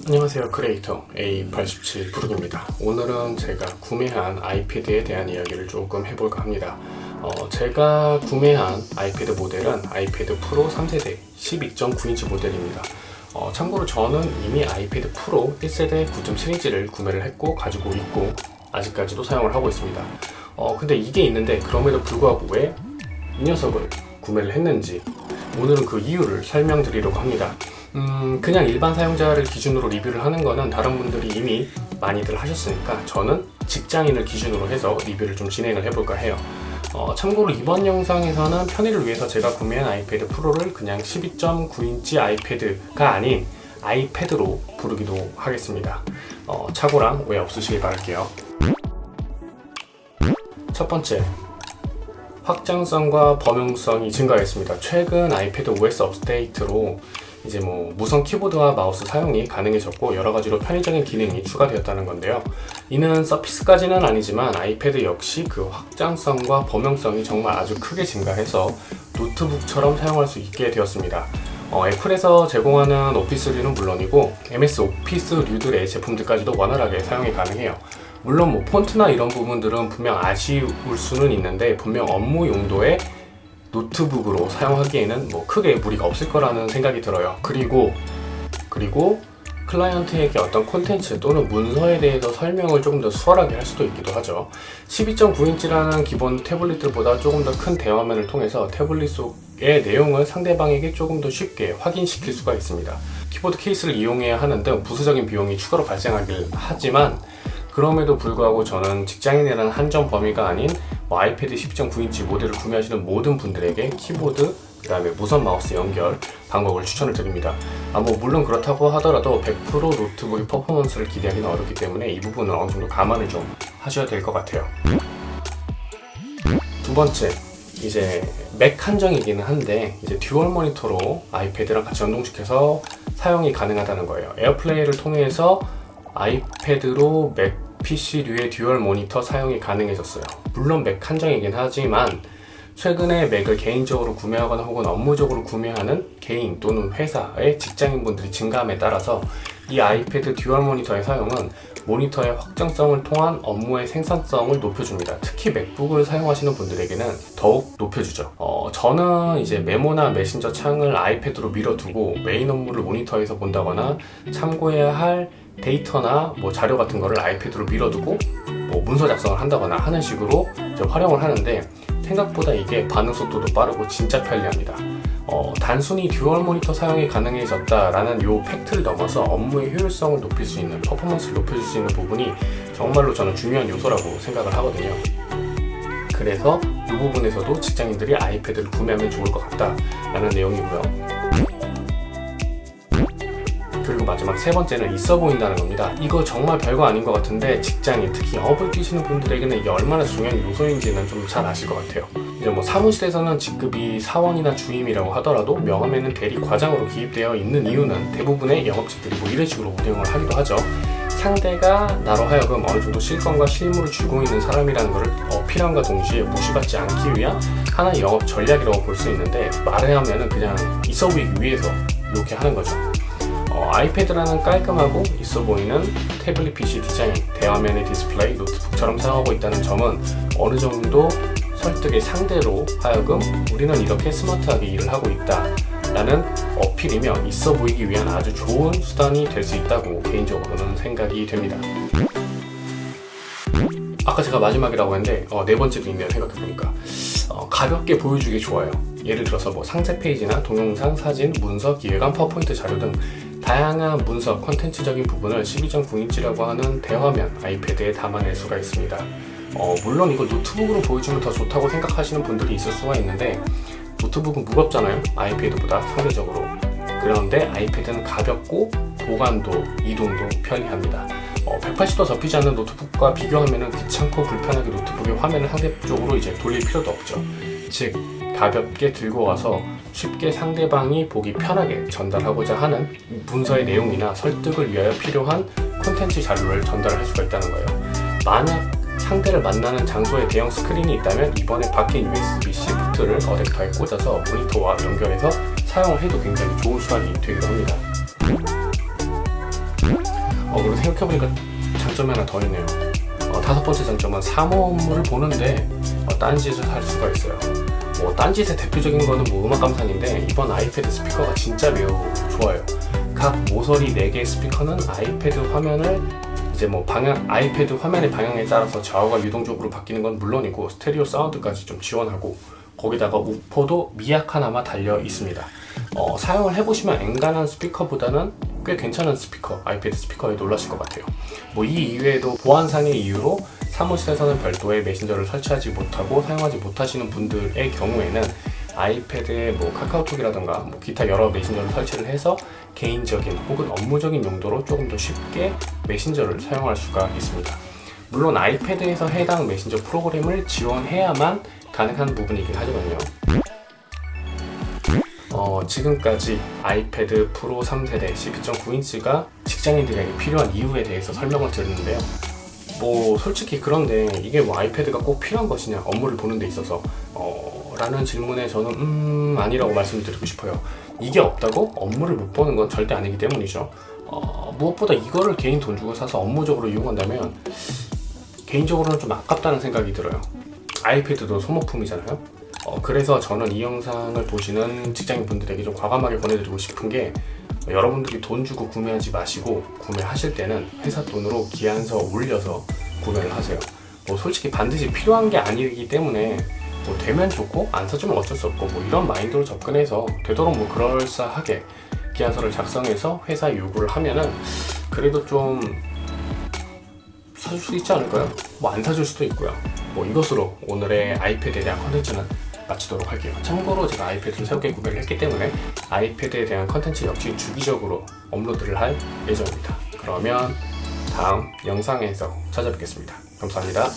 안녕하세요. 크리에이터 A87 부르입니다. 오늘은 제가 구매한 아이패드에 대한 이야기를 조금 해볼까 합니다. 제가 구매한 아이패드 모델은 아이패드 프로 3세대 12.9인치 모델입니다. 참고로 저는 이미 아이패드 프로 1세대 9점 시리즈를 구매를 했고 가지고 있고 아직까지도 사용을 하고 있습니다. 근데 이게 있는데 그럼에도 불구하고 왜 이 녀석을 구매를 했는지 오늘은 그 이유를 설명드리려고 합니다. 그냥 일반 사용자를 기준으로 리뷰를 하는 거는 다른 분들이 이미 많이들 하셨으니까 저는 직장인을 기준으로 해서 리뷰를 좀 진행을 해볼까 해요. 참고로 이번 영상에서는 편의를 위해서 제가 구매한 아이패드 프로를 그냥 12.9인치 아이패드가 아닌 아이패드로 부르기도 하겠습니다. 착오랑 오해 없으시길 바랄게요. 첫 번째, 확장성과 범용성이 증가했습니다. 최근 아이패드 OS 업데이트로 이제 무선 키보드와 마우스 사용이 가능해졌고 여러 가지로 편의적인 기능이 추가되었다는 건데요. 이는 서피스까지는 아니지만 아이패드 역시 그 확장성과 범용성이 정말 아주 크게 증가해서 노트북처럼 사용할 수 있게 되었습니다. 애플에서 제공하는 오피스류는 물론이고 MS 오피스류들의 제품들까지도 원활하게 사용이 가능해요. 물론 폰트나 이런 부분들은 분명 아쉬울 수는 있는데 분명 업무 용도의 노트북으로 사용하기에는 크게 무리가 없을 거라는 생각이 들어요. 그리고 클라이언트에게 어떤 콘텐츠 또는 문서에 대해서 설명을 조금 더 수월하게 할 수도 있기도 하죠. 12.9인치라는 기본 태블릿들보다 조금 더 큰 대화면을 통해서 태블릿 속의 내용을 상대방에게 조금 더 쉽게 확인시킬 수가 있습니다. 키보드 케이스를 이용해야 하는 등 부수적인 비용이 추가로 발생하긴 하지만 그럼에도 불구하고 저는 직장인이라는 한정 범위가 아닌 아이패드 12.9인치 모델을 구매하시는 모든 분들에게 키보드, 그 다음에 무선 마우스 연결 방법을 추천을 드립니다. 물론 그렇다고 하더라도 100% 노트북의 퍼포먼스를 기대하기는 어렵기 때문에 이 부분은 어느 정도 감안을 좀 하셔야 될 것 같아요. 두 번째, 이제 맥 한정이기는 한데 이제 듀얼 모니터로 아이패드랑 같이 연동시켜서 사용이 가능하다는 거예요. 에어플레이를 통해서 아이패드로 맥 PC류의 듀얼 모니터 사용이 가능해졌어요. 물론 맥 한정이긴 하지만 최근에 맥을 개인적으로 구매하거나 혹은 업무적으로 구매하는 개인 또는 회사의 직장인분들이 증가함에 따라서 이 아이패드 듀얼 모니터의 사용은 모니터의 확장성을 통한 업무의 생산성을 높여줍니다. 특히 맥북을 사용하시는 분들에게는 더욱 높여주죠. 저는 이제 메모나 메신저 창을 아이패드로 밀어두고 메인 업무를 모니터에서 본다거나 참고해야 할 데이터나 자료 같은 거를 아이패드로 밀어두고 문서 작성을 한다거나 하는 식으로 이제 활용을 하는데 생각보다 이게 반응 속도도 빠르고 진짜 편리합니다. 단순히 듀얼 모니터 사용이 가능해졌다라는 요 팩트를 넘어서 업무의 효율성을 높일 수 있는, 퍼포먼스를 높여줄 수 있는 부분이 정말로 저는 중요한 요소라고 생각을 하거든요. 그래서 이 부분에서도 직장인들이 아이패드를 구매하면 좋을 것 같다라는 내용이고요. 그리고 마지막 세 번째는 있어 보인다는 겁니다. 이거 정말 별거 아닌 것 같은데 직장인, 특히 영업을 뛰시는 분들에게는 이게 얼마나 중요한 요소인지는 좀 잘 아실 것 같아요. 이제 사무실에서는 직급이 사원이나 주임이라고 하더라도 명함에는 대리 과장으로 기입되어 있는 이유는 대부분의 영업직들이 이런 식으로 운영을 하기도 하죠. 상대가 나로 하여금 어느 정도 실권과 실무를 쥐고 있는 사람이라는 것을 어필함과 동시에 무시받지 않기 위한 하나의 영업 전략이라고 볼 수 있는데 말하자면 그냥 있어 보이기 위해서 이렇게 하는 거죠. 아이패드라는 깔끔하고 있어 보이는 태블릿 PC 디자인, 대화면의 디스플레이, 노트북처럼 사용하고 있다는 점은 어느 정도 설득의 상대로 하여금 우리는 이렇게 스마트하게 일을 하고 있다 라는 어필이며 있어 보이기 위한 아주 좋은 수단이 될 수 있다고 개인적으로는 생각이 됩니다. 아까 제가 마지막이라고 했는데 네 번째도 있네요. 생각해보니까 가볍게 보여주기 좋아요. 예를 들어서 상세 페이지나 동영상, 사진, 문서, 기획안, 파워포인트 자료 등 다양한 문서, 콘텐츠적인 부분을 12.9인치라고 하는 대화면 아이패드에 담아낼 수가 있습니다. 물론 이걸 노트북으로 보여주면 더 좋다고 생각하시는 분들이 있을 수가 있는데 노트북은 무겁잖아요. 아이패드보다 상대적으로. 그런데 아이패드는 가볍고 보관도, 이동도 편리합니다. 180도 접히지 않는 노트북과 비교하면 귀찮고 불편하게 노트북의 화면을 상대적으로 이제 돌릴 필요도 없죠. 즉 가볍게 들고 와서 쉽게 상대방이 보기 편하게 전달하고자 하는 문서의 내용이나 설득을 위하여 필요한 콘텐츠 자료를 전달할 수가 있다는 거예요. 만약 상대를 만나는 장소에 대형 스크린이 있다면 이번에 바뀐 USB-C 포트를 어댑터에 꽂아서 모니터와 연결해서 사용을 해도 굉장히 좋은 수단이 되기도 합니다. 그리고 생각해보니까 장점이 하나 더 있네요. 다섯 번째 장점은 사모음을 보는데 딴짓을 할 수가 있어요. 딴짓의 대표적인 거는 음악 감상인데, 이번 아이패드 스피커가 진짜 매우 좋아요. 각 모서리 4개의 스피커는 아이패드 화면을 이제 아이패드 화면의 방향에 따라서 좌우가 유동적으로 바뀌는 건 물론이고, 스테레오 사운드까지 좀 지원하고, 거기다가 우퍼도 미약하나마 달려 있습니다. 사용을 해보시면 엔간한 스피커보다는 꽤 괜찮은 스피커, 아이패드 스피커에 놀라실 것 같아요. 이 이외에도 보안상의 이유로 사무실에서는 별도의 메신저를 설치하지 못하고 사용하지 못하시는 분들의 경우에는 아이패드에 카카오톡이라던가 기타 여러 메신저를 설치를 해서 개인적인 혹은 업무적인 용도로 조금 더 쉽게 메신저를 사용할 수가 있습니다. 물론 아이패드에서 해당 메신저 프로그램을 지원해야만 가능한 부분이긴 하지만요. 지금까지 아이패드 프로 3세대 12.9인치가 직장인들에게 필요한 이유에 대해서 설명을 드렸는데요. 솔직히 그런데 이게 아이패드가 꼭 필요한 것이냐, 업무를 보는 데 있어서 라는 질문에 저는 아니라고 말씀드리고 싶어요. 이게 없다고 업무를 못 보는 건 절대 아니기 때문이죠. 무엇보다 이거를 개인 돈 주고 사서 업무적으로 이용한다면 개인적으로는 좀 아깝다는 생각이 들어요. 아이패드도 소모품이잖아요. 그래서 저는 이 영상을 보시는 직장인분들에게 좀 과감하게 권해드리고 싶은 게, 여러분들이 돈 주고 구매하지 마시고 구매하실 때는 회사 돈으로 기한서 올려서 구매를 하세요. 솔직히 반드시 필요한 게 아니기 때문에 되면 좋고 안 사주면 어쩔 수 없고 이런 마인드로 접근해서 되도록 그럴싸하게 기한서를 작성해서 회사에 요구를 하면은 그래도 좀 사줄 수 있지 않을까요? 안 사줄 수도 있고요. 이것으로 오늘의 아이패드에 대한 컨텐츠는 마치도록 할게요. 참고로 제가 아이패드를 새롭게 구매를 했기 때문에 아이패드에 대한 컨텐츠 역시 주기적으로 업로드를 할 예정입니다. 그러면 다음 영상에서 찾아뵙겠습니다. 감사합니다.